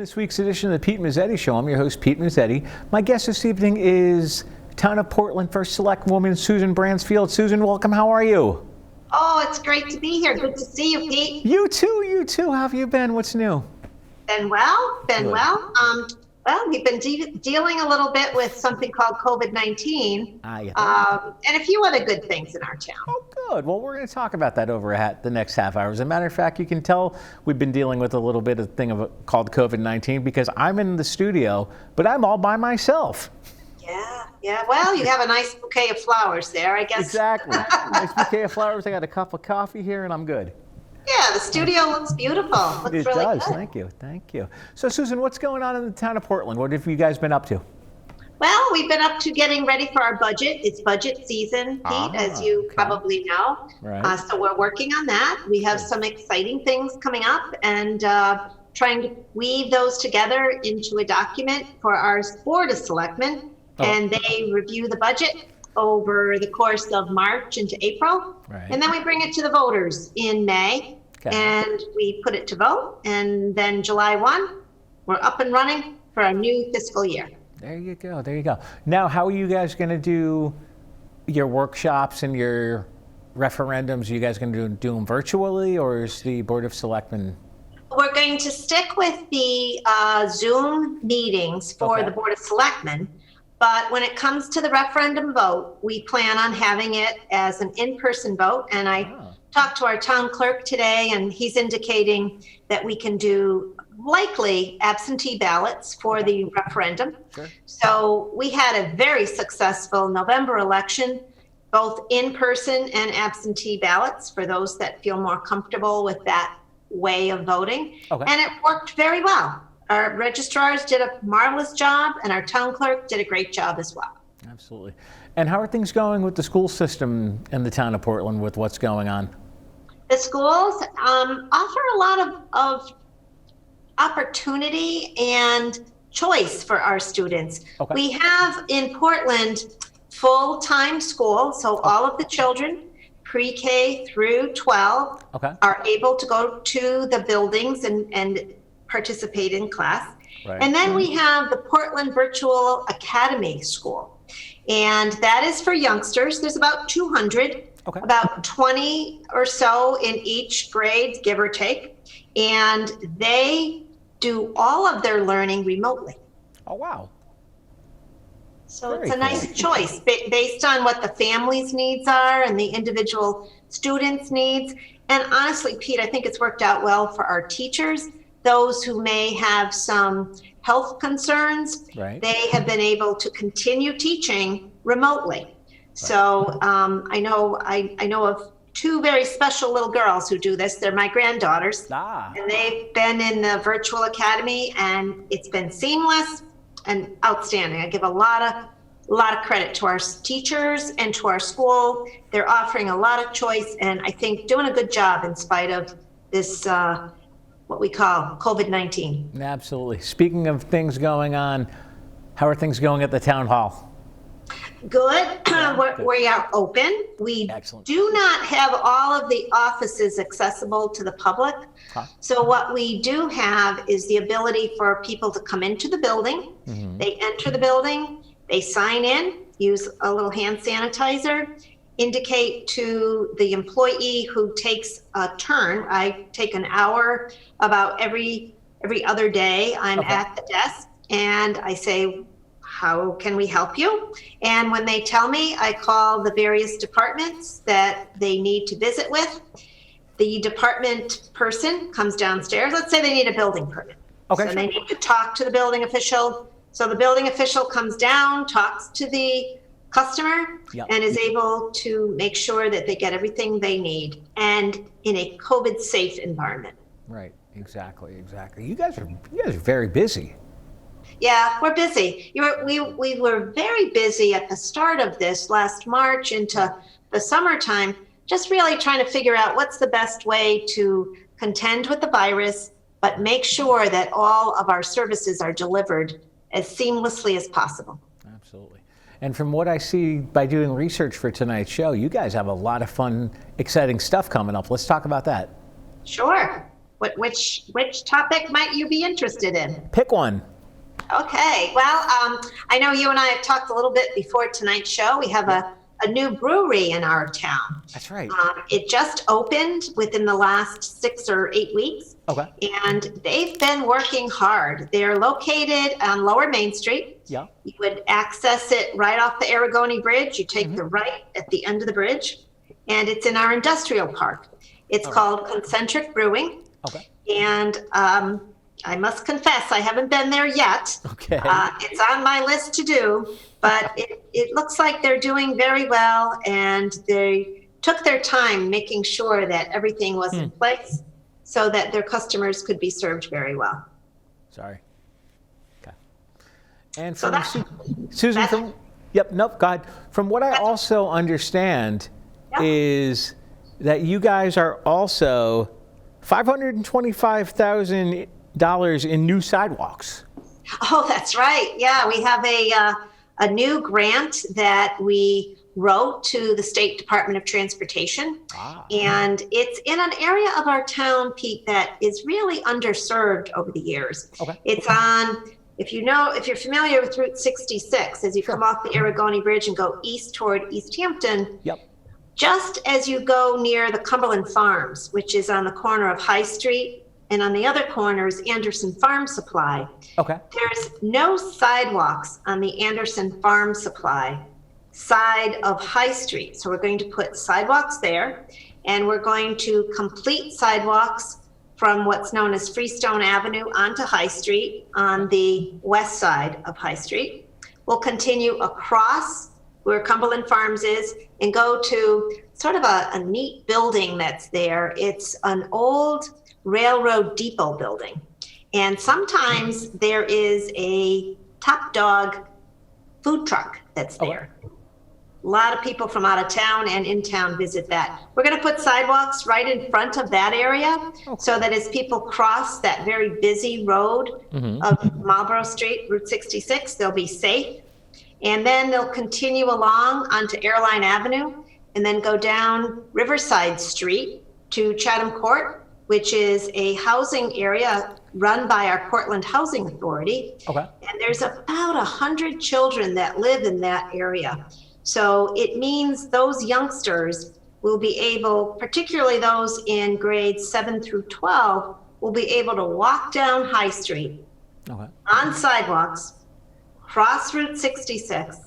this week's edition of the Pete Mezzetti Show. I'm your host, Pete Mezzetti. My guest this evening is Town of Portland First Selectwoman Susan Bransfield. Susan, welcome. How are you? Oh, it's great to be here. Good to see you, Pete. You too, you too. How have you been? What's new? Been well, been well. Well, we've been dealing a little bit with something called COVID-19 and a few other good things in our town. Oh, good. Well, we're going to talk about that over the next half hour. As a matter of fact, you can tell we've been dealing with a little bit of thing called COVID-19 because I'm in the studio, but I'm all by myself. Yeah. Well, you have a nice bouquet of flowers there, I guess. Exactly. Nice bouquet of flowers. I got a cup of coffee here, and I'm good. Yeah, the studio looks beautiful. It really does. good. Thank you. So, Susan, what's going on in the town of Portland? What have you guys been up to? Well, we've been up to getting ready for our budget. It's budget season, Pete, as you probably know. Right. So we're working on that. We have some exciting things coming up and trying to weave those together into a document for our Board of Selectmen. And they review the budget over the course of March into April. Right. And then we bring it to the voters in May. And we put it to vote. And then July 1, we're up and running for our new fiscal year. There you go. Now, how are you guys going to do your workshops and your referendums? Are you guys going to do them virtually, or is the Board of Selectmen? We're going to stick with the Zoom meetings for the Board of Selectmen. But when it comes to the referendum vote, we plan on having it as an in-person vote. And I talked to our town clerk today, and he's indicating that we can do likely absentee ballots for the referendum. Sure. So we had a very successful November election, both in-person and absentee ballots for those that feel more comfortable with that way of voting. And it worked very well. Our registrars did a marvelous job, and our town clerk did a great job as well. Absolutely. And how are things going with the school system in the town of Portland with what's going on? The schools offer a lot of opportunity and choice for our students. We have in Portland full-time school, so all of the children pre-K through 12 are able to go to the buildings and participate in class. And then we have the Portland Virtual Academy School, and that is for youngsters. There's about 200, about 20 or so in each grade, give or take, and they do all of their learning remotely. Oh, wow. So it's a nice choice based on what the family's needs are and the individual students' needs. And honestly, Pete, I think it's worked out well for our teachers. Those who may have some health concerns, they have been able to continue teaching remotely. So I know of two very special little girls who do this. They're my granddaughters, and they've been in the virtual academy, and it's been seamless and outstanding. I give a lot of credit to our teachers and to our school. They're offering a lot of choice, and I think doing a good job in spite of this what we call COVID-19. Absolutely. Speaking of things going on, how are things going at the town hall? Good. We are open. We do not have all of the offices accessible to the public. So what we do have is the ability for people to come into the building. They enter the building, they sign in, use a little hand sanitizer, indicate to the employee who takes a turn. I take an hour about every other day. I'm at the desk, and I say, how can we help you? And when they tell me, I call the various departments that they need to visit with. The department person comes downstairs. Let's say they need a building permit. So they need to talk to the building official. So the building official comes down, talks to the customer, and is able to make sure that they get everything they need, and in a COVID-safe environment. Right, exactly. You guys are very busy. Yeah, we're busy. We were very busy at the start of this last March into the summertime, just really trying to figure out what's the best way to contend with the virus, but make sure that all of our services are delivered as seamlessly as possible. Absolutely. And from what I see by doing research for tonight's show, you guys have a lot of fun, exciting stuff coming up. Let's talk about that. Sure. Which topic might you be interested in? Pick one. Okay, well, I know you and I have talked a little bit before tonight's show. We have a new brewery in our town. That's right. It just opened within the last 6 or 8 weeks. Okay. And they've been working hard. They're located on Lower Main Street. Yeah. You would access it right off the Aragoni Bridge. You take the right at the end of the bridge, and it's in our industrial park. It's called Concentric Brewing. Okay. And I must confess, I haven't been there yet. Okay. It's on my list to do, but it looks like they're doing very well, and they took their time making sure that everything was in place so that their customers could be served very well. Sorry. Okay. And So from Susan, from go ahead. From what I also understand is that you guys are also $525,000 in new sidewalks. Oh, that's right. Yeah, we have a new grant that we wrote to the State Department of Transportation. And it's in an area of our town, Pete, that is really underserved over the years. Okay. It's on, if you're familiar with Route 66, as you come off the Aragoni Bridge and go east toward East Hampton, just as you go near the Cumberland Farms, which is on the corner of High Street, and on the other corner is Anderson Farm Supply. Okay. There's no sidewalks on the Anderson Farm Supply side of High Street. So we're going to put sidewalks there, and we're going to complete sidewalks from what's known as Freestone Avenue onto High Street on the west side of High Street. We'll continue across where Cumberland Farms is and go to sort of a neat building that's there. It's an old railroad depot building. And sometimes there is a Top Dog food truck that's there. A lot of people from out of town and in town visit that. We're going to put sidewalks right in front of that area so that as people cross that very busy road of Marlborough Street, Route 66, they'll be safe. And then they'll continue along onto Airline Avenue and then go down Riverside Street to Chatham Court, which is a housing area run by our Portland Housing Authority. And there's about 100 children that live in that area. So it means those youngsters will be able, particularly those in grades 7 through 12, will be able to walk down High Street on sidewalks, cross Route 66,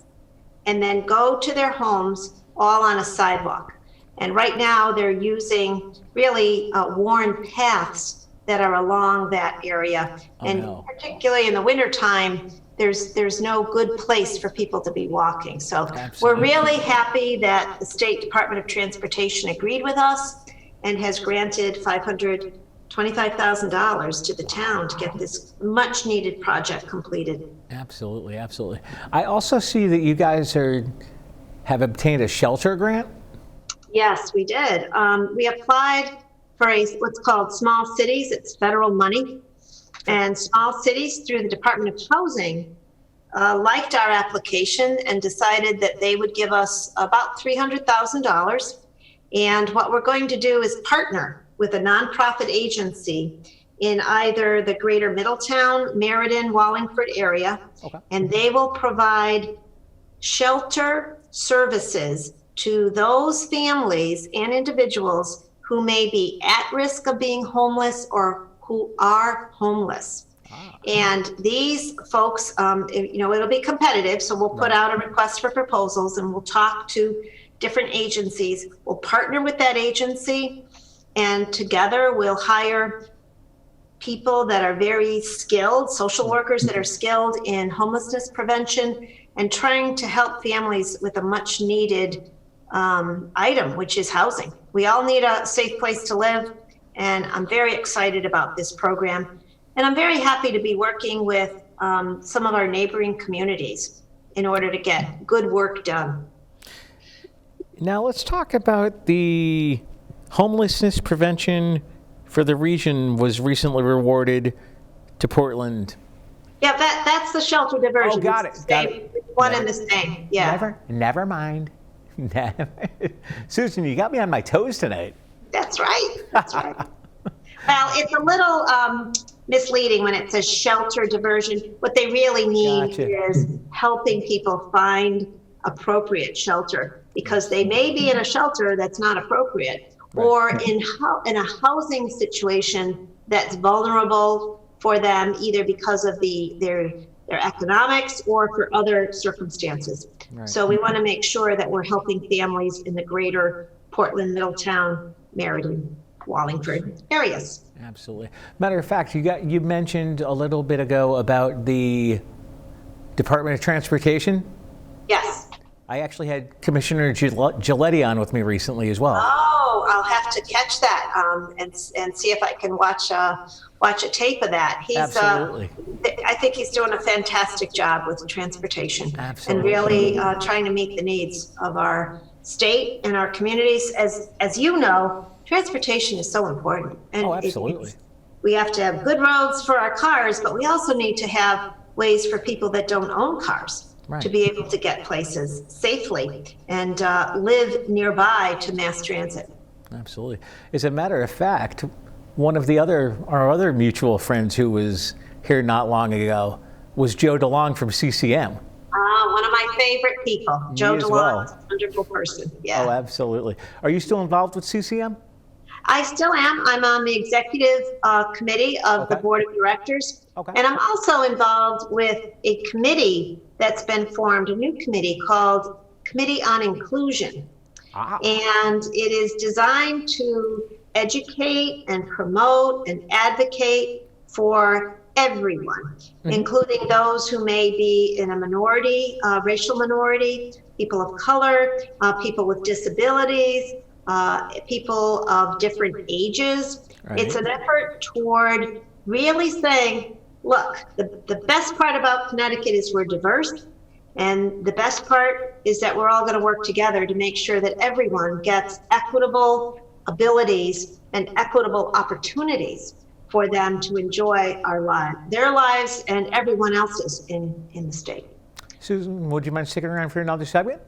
and then go to their homes all on a sidewalk. And right now they're using really worn paths that are along that area. Particularly in the wintertime, there's no good place for people to be walking. So we're really happy that the State Department of Transportation agreed with us and has granted $525,000 to the town to get this much needed project completed. Absolutely, absolutely. I also see that you guys have obtained a shelter grant. Yes, we did. We applied for what's called Small Cities. It's federal money. And small cities, through the Department of Housing, liked our application and decided that they would give us about $300,000. And what we're going to do is partner with a nonprofit agency in either the greater Middletown, Meriden, Wallingford area. And they will provide shelter services to those families and individuals who may be at risk of being homeless or who are homeless. And these folks, it'll be competitive, so we'll put out a request for proposals and we'll talk to different agencies. We'll partner with that agency, and together we'll hire people that are very skilled, social workers that are skilled in homelessness prevention and trying to help families with a much needed item, which is housing. We all need a safe place to live, and I'm very excited about this program. And I'm very happy to be working with some of our neighboring communities in order to get good work done. Now let's talk about the homelessness prevention for the region was recently rewarded to Portland. Yeah, that's the shelter diversion. Oh, got it. One and the same. Yeah. Never mind. Susan, you got me on my toes tonight. That's right. That's right. Well, it's a little misleading when it says shelter diversion. What they really mean is helping people find appropriate shelter, because they may be in a shelter that's not appropriate, or in a housing situation that's vulnerable for them, either because of their economics or for other circumstances. So we want to make sure that we're helping families in the greater Portland, Middletown, Meriden, Wallingford areas. Absolutely. Matter of fact, you mentioned a little bit ago about the Department of Transportation. Yes. I actually had Commissioner Giletti on with me recently as well. Oh, I'll have to catch that and see if I can watch a tape of that. He's Absolutely. I think he's doing a fantastic job with transportation. Absolutely. And really trying to meet the needs of our state and our communities. As you know, transportation is so important. And absolutely. We have to have good roads for our cars, but we also need to have ways for people that don't own cars to be able to get places safely and live nearby to mass transit. Absolutely. As a matter of fact, one of our other mutual friends who was here not long ago was Joe DeLong from CCM. One of my favorite people. Joe DeLong is a wonderful person. Yeah. Oh, absolutely. Are you still involved with CCM? I still am. I'm on the executive committee of the board of directors. And I'm also involved with a committee that's been formed, a new committee called Committee on Inclusion. And it is designed to educate and promote and advocate for everyone, including those who may be in a minority, racial minority, people of color, people with disabilities, people of different ages. It's an effort toward really saying, look, the best part about Connecticut is we're diverse, and the best part is that we're all going to work together to make sure that everyone gets equitable abilities and equitable opportunities for them to enjoy their lives and everyone else's in the state. Susan, would you mind sticking around for another segment?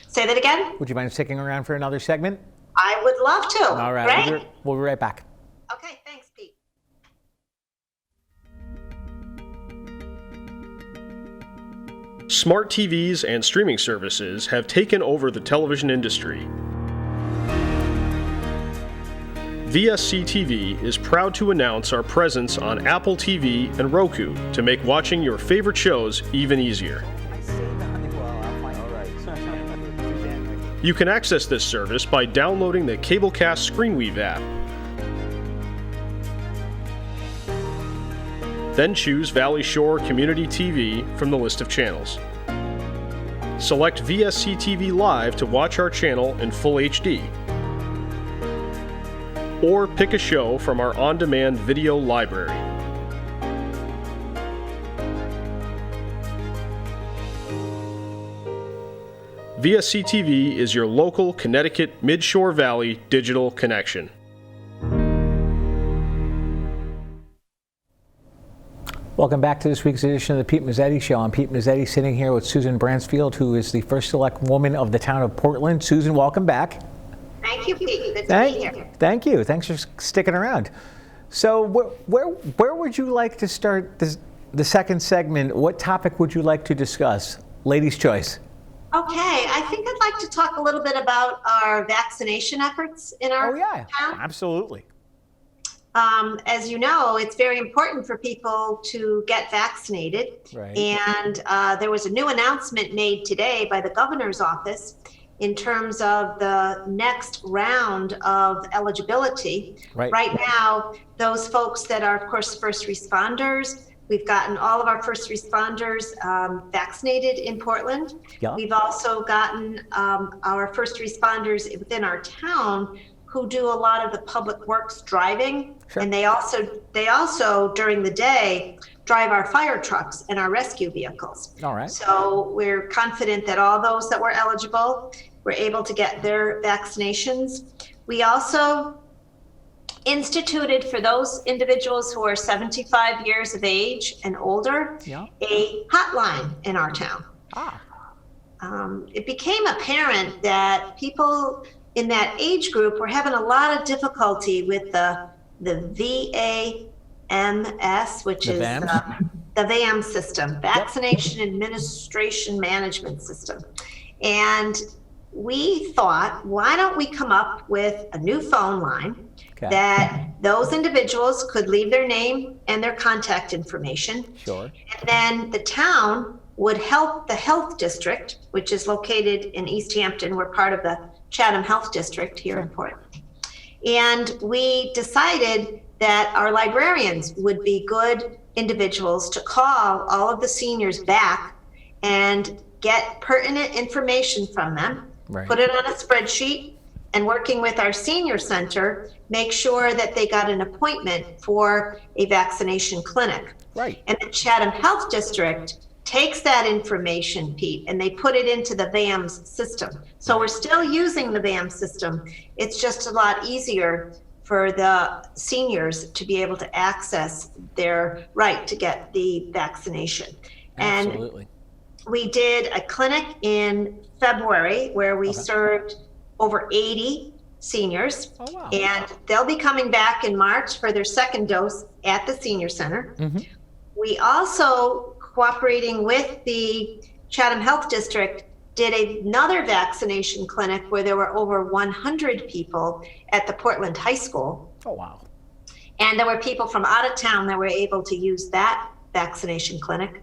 Say that again? Would you mind sticking around for another segment? I would love to. All right. We'll be right back. Okay, thanks, Pete. Smart TVs and streaming services have taken over the television industry. VSC TV is proud to announce our presence on Apple TV and Roku to make watching your favorite shows even easier. You can access this service by downloading the Cablecast ScreenWeave app. Then choose Valley Shore Community TV from the list of channels. Select VSC TV Live to watch our channel in full HD. Or pick a show from our on-demand video library. VSC TV is your local Connecticut Mid-Shore Valley digital connection. Welcome back to this week's edition of the Pete Mezzetti Show. I'm Pete Mezzetti, sitting here with Susan Bransfield, who is the first Selectwoman of the town of Portland. Susan, welcome back. Thank you, Pete. Good to be here. Thank you. Thanks for sticking around. So where would you like to start the second segment? What topic would you like to discuss? Ladies' choice. Okay, I think I'd like to talk a little bit about our vaccination efforts in our town. Absolutely. As you know, it's very important for people to get vaccinated. Right. And there was a new announcement made today by the governor's office in terms of the next round of eligibility. Right now, those folks that are, of course, first responders, we've gotten all of our first responders vaccinated in Portland. Yeah. We've also gotten our first responders within our town who do a lot of the public works driving. Sure. And they also during the day drive our fire trucks and our rescue vehicles. All right. So we're confident that all those that were eligible were able to get their vaccinations. We also instituted for those individuals who are 75 years of age and older, a hotline in our town. It became apparent that people in that age group were having a lot of difficulty with the the VAMS, which is VAMS? the VAM system, Vaccination Administration Management System. And we thought, why don't we come up with a new phone line that those individuals could leave their name and their contact information. Sure. And then the town would help the health district, which is located in East Hampton. We're part of the Chatham Health District here in Portland. And we decided that our librarians would be good individuals to call all of the seniors back and get pertinent information from them, put it on a spreadsheet, and working with our senior center, make sure that they got an appointment for a vaccination clinic. Right. And the Chatham Health District takes that information, Pete, and they put it into the VAMS system. So we're still using the VAMS system. It's just a lot easier for the seniors to be able to access their right to get the vaccination. Absolutely. And we did a clinic in February where we served over 80 seniors. Oh, wow. And they'll be coming back in March for their second dose at the senior center. We also, cooperating with the Chatham Health District, did another vaccination clinic where there were over 100 people at the Portland High School. Oh, wow. And there were people from out of town that were able to use that vaccination clinic.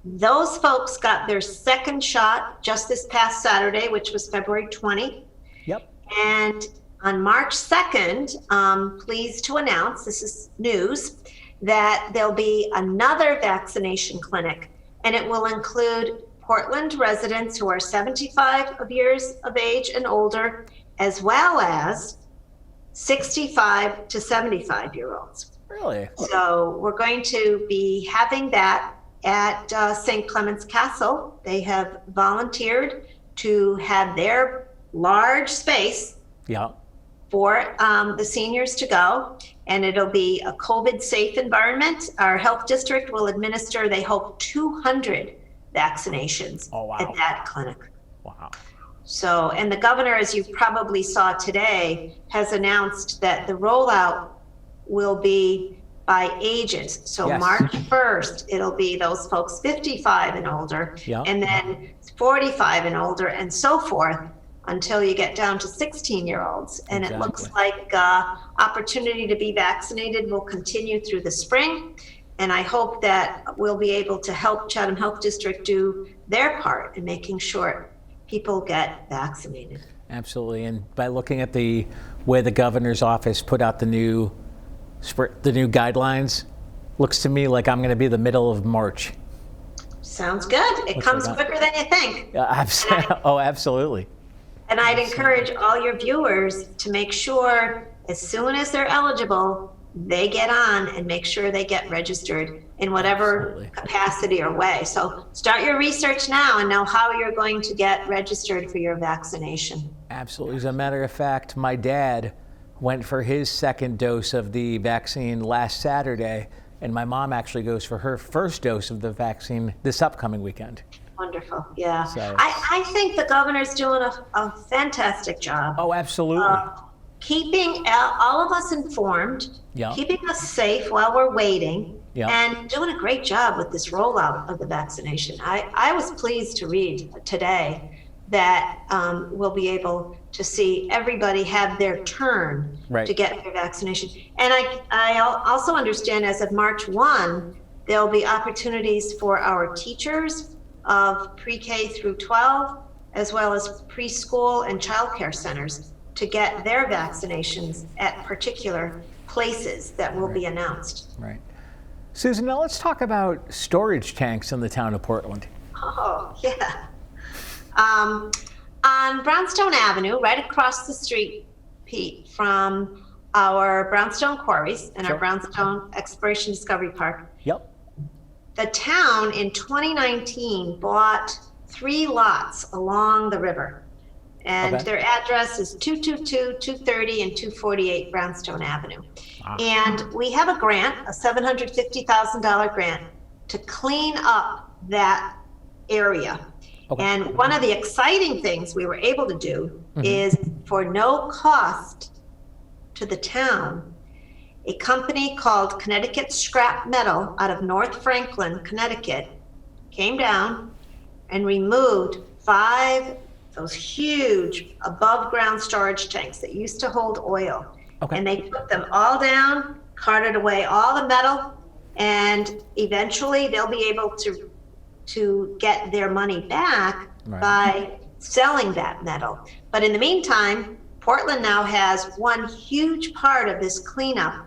Those folks got their second shot just this past Saturday, which was February 20. Yep. And on March 2nd, pleased to announce, this is news, that there'll be another vaccination clinic, and it will include Portland residents who are 75 years of age and older, as well as 65 to 75-year-olds. Really? So we're going to be having that at St. Clement's Castle. They have volunteered to have their large space for the seniors to go, and it'll be a COVID-safe environment. Our health district will administer, they hope, 200 vaccinations at that clinic. Wow. So, and the governor, as you probably saw today, has announced that the rollout will be by ages. So March 1st, it'll be those folks 55 and older, and then 45 and older, and so forth, until you get down to 16-year-olds. And it looks like opportunity to be vaccinated will continue through the spring. And I hope that we'll be able to help Chatham Health District do their part in making sure people get vaccinated. Absolutely. And by looking at the way the governor's office put out the new guidelines, looks to me like I'm going to be the middle of March. Sounds good. It comes quicker than you think. Oh, absolutely. And I'd encourage all your viewers to make sure as soon as they're eligible, they get on and make sure they get registered in whatever capacity or way. So start your research now and know how you're going to get registered for your vaccination. Absolutely. As a matter of fact, my dad went for his second dose of the vaccine last Saturday, and my mom actually goes for her first dose of the vaccine this upcoming weekend. Wonderful. Yeah. So, I think the governor's doing a fantastic job. Oh, absolutely. Keeping all of us informed, keeping us safe while we're waiting, and doing a great job with this rollout of the vaccination. I was pleased to read today that we'll be able to see everybody have their turn to get their vaccination. And I also understand as of March 1, there'll be opportunities for our teachers of pre-K through 12, as well as preschool and childcare centers to get their vaccinations at particular places that will be announced. Right. Susan, now let's talk about storage tanks in the town of Portland. Oh, yeah. On Brownstone Avenue, right across the street, Pete, from our Brownstone Quarries and our Brownstone Exploration Discovery Park. Yep. The town in 2019 bought 3 lots along the river. And their address is 222, 230, and 248 Brownstone Avenue. Wow. And we have a grant, a $750,000 grant, to clean up that area. And one of the exciting things we were able to do is, for no cost to the town, a company called Connecticut Scrap Metal out of North Franklin, Connecticut, came down and removed 5 those huge above ground storage tanks that used to hold oil. Okay. And they put them all down, carted away all the metal, and eventually they'll be able to get their money back by selling that metal. But in the meantime, Portland now has one huge part of this cleanup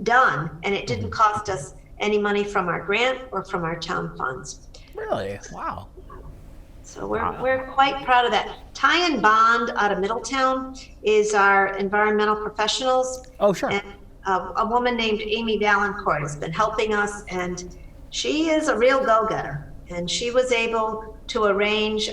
done, and it didn't cost us any money from our grant or from our town funds. Really? Wow. So we're quite proud of that. Ty and Bond out of Middletown is our environmental professionals. Oh, sure. And a woman named Amy Valancourt has been helping us, and she is a real go-getter. And she was able to arrange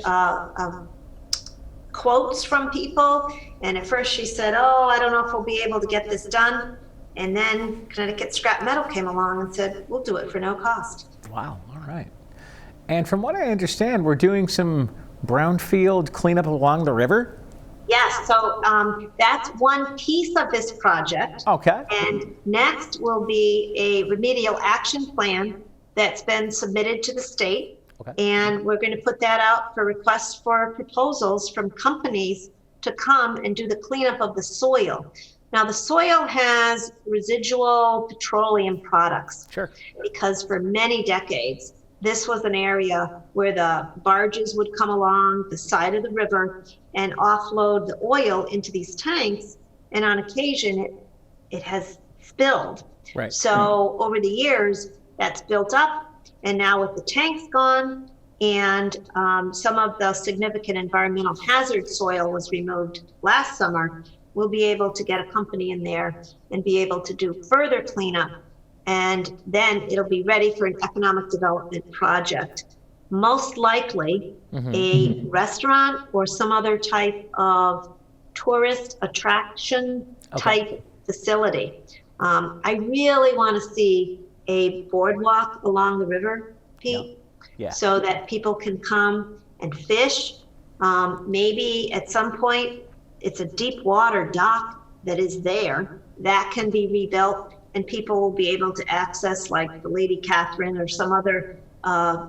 quotes from people. And at first she said, oh, I don't know if we'll be able to get this done. And then Connecticut Scrap Metal came along and said, we'll do it for no cost. Wow. All right. And from what I understand, we're doing some brownfield cleanup along the river? Yes, so that's one piece of this project. Okay. And next will be a remedial action plan that's been submitted to the state. Okay. And we're going to put that out for requests for proposals from companies to come and do the cleanup of the soil. Now, the soil has residual petroleum products. Sure. Because for many decades, this was an area where the barges would come along the side of the river and offload the oil into these tanks. And on occasion, it has spilled. Right. So over the years, that's built up. And now with the tanks gone and some of the significant environmental hazard soil was removed last summer, we'll be able to get a company in there and be able to do further cleanup. And then it'll be ready for an economic development project. Most likely a restaurant or some other type of tourist attraction type facility. I really want to see a boardwalk along the river, Pete, so that people can come and fish. Maybe at some point, it's a deep water dock that is there that can be rebuilt, and people will be able to access, like the Lady Catherine or some other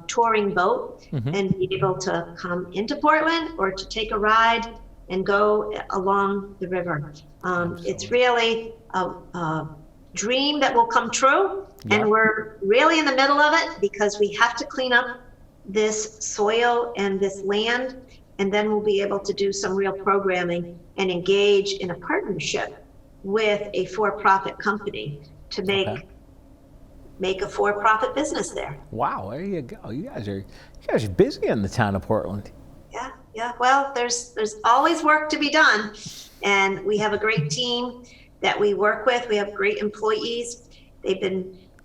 touring boat, and be able to come into Portland or to take a ride and go along the river. It's really a dream that will come true, and we're really in the middle of it because we have to clean up this soil and this land, and then we'll be able to do some real programming and engage in a partnership with a for-profit company to make a for-profit business there. Wow, there you go. You guys are busy in the town of Portland. Yeah. Well, there's always work to be done, and we have a great team that we work with. We have great employees.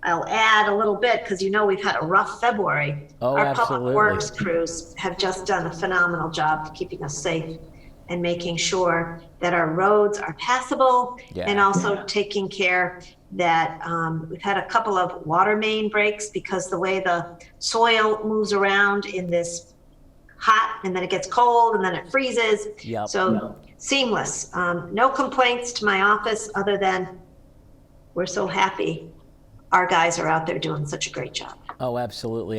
I'll add a little bit because we've had a rough February. Our absolutely. public works crews have just done a phenomenal job keeping us safe and making sure that our roads are passable, and also taking care that we've had a couple of water main breaks because the way the soil moves around in this hot, and then it gets cold, and then it freezes. Seamless. No complaints to my office other than we're so happy our guys are out there doing such a great job. Oh, absolutely.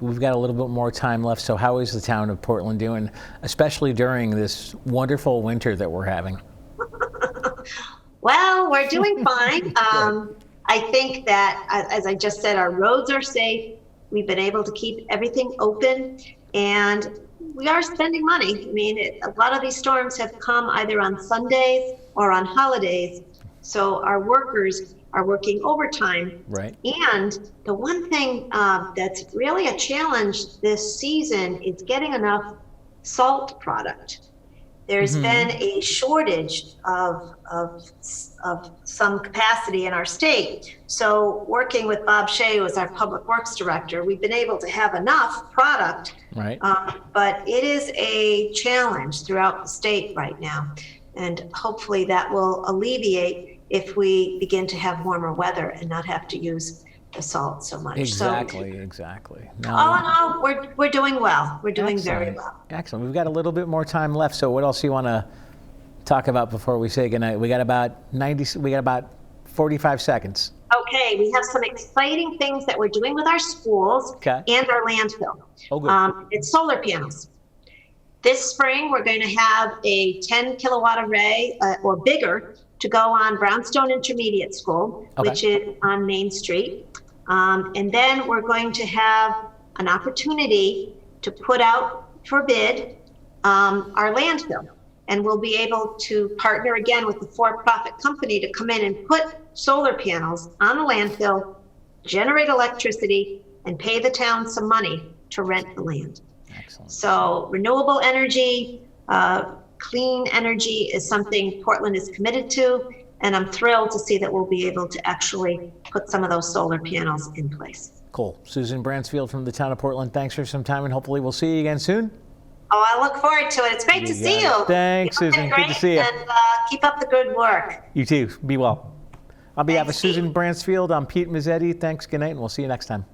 We've got a little bit more time left. So how is the town of Portland doing, especially during this wonderful winter that we're having? Well, we're doing fine. I think that, as I just said, our roads are safe. We've been able to keep everything open, and we are spending money. I mean, a lot of these storms have come either on Sundays or on holidays. So our workers are working overtime. Right. And the one thing that's really a challenge this season is getting enough salt product. There's been a shortage of some capacity in our state. So working with Bob Shea, who is our public works director, we've been able to have enough product. Right. But it is a challenge throughout the state right now. And hopefully that will alleviate if we begin to have warmer weather and not have to use the salt so much. Exactly. No, all in all, we're doing well. We're doing very well. Excellent. We've got a little bit more time left. So what else do you want to talk about before we say goodnight? We got about 45 seconds. Okay, we have some exciting things that we're doing with our schools and our landfill. Oh, good. It's solar panels. This spring, we're going to have a 10 kilowatt array or bigger to go on Brownstone Intermediate School, which is on Main Street. And then we're going to have an opportunity to put out for bid our landfill. And we'll be able to partner again with the for-profit company to come in and put solar panels on the landfill, generate electricity, and pay the town some money to rent the land. Excellent. So renewable energy, clean energy is something Portland is committed to, and I'm thrilled to see that we'll be able to actually put some of those solar panels in place. Cool. Susan Bransfield from the town of Portland, thanks for some time, and hopefully we'll see you again soon. Oh, I look forward to it. It's great to see you. Thanks, Susan. Good to see you. And keep up the good work. You too. Be well. On behalf of Thanks, Pete. Susan Bransfield, I'm Pete Mezzetti. Thanks, good night, and we'll see you next time.